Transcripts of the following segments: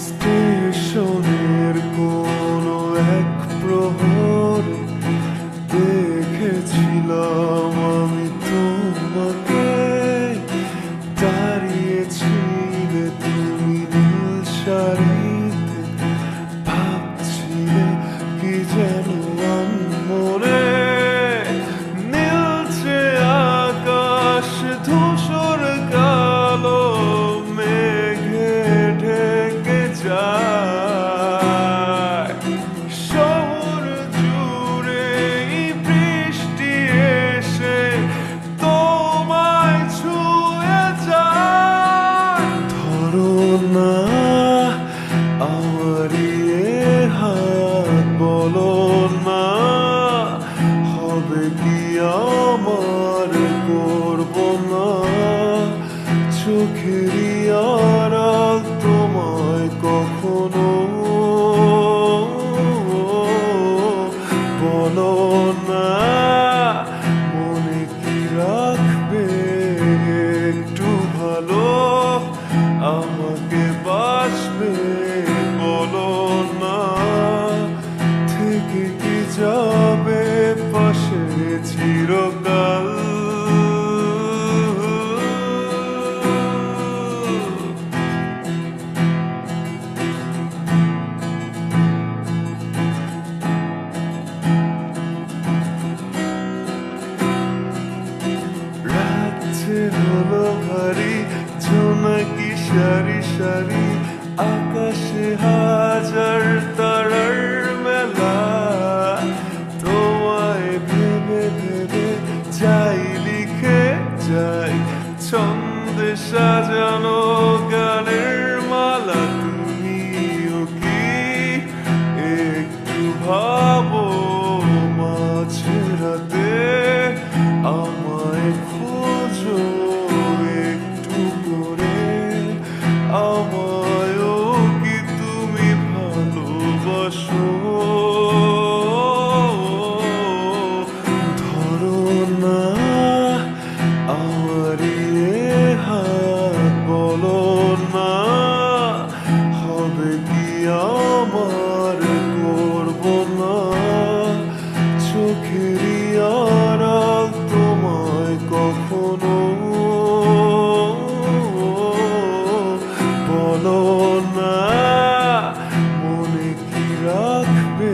স্টেশনের কোনো এক প্রহরে দেখেছিলাম আমি তোমাকে, দাঁড়িয়েছিলে তুমি নীল শাড়িতে, ভাবছিলে কি যেন মনে, নীলছে আকাশ ধূসর কালো মেঘে ঢেকে যায়, শহর জুড়ে বৃষ্টি এসে তোমায় ছুঁয়ে যায়। ধরো না আমারই এ হাত, বলো না হবে কি আমার, করব না চোখেরই আড়াল তোমায় কখনো, বলো না মনে কি রাখবে একটু ভালো, আমাকে বাসবে বলো না, থেকে কি যাবে পাশে চিরকাল। রাত্রে হলো ভারী, জোনাকি সারি সারি, আকাশে হাজার তারার মেলা, তোমায় ভেবে ভেবে যাই লিখে যাই ছন্দে সাজানো গানের মালা। তুমিও কি একটু ভাবো মাঝরাতে আমায় খোঁজো একটু করে, আমায়ও কি তুমি ভালোবাসো, ধরো না আমারই এ হাত, বলো না হবে কি আমার, করব না চোখেরই আড়াল তোমায় কখনো, বলো না মনে কি রাখবে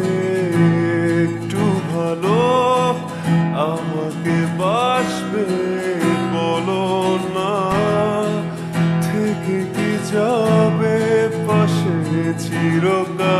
একটু ভালো, আমাকে বাসবে বলো না, থেকে কি যাবে পাশে চিরকাল।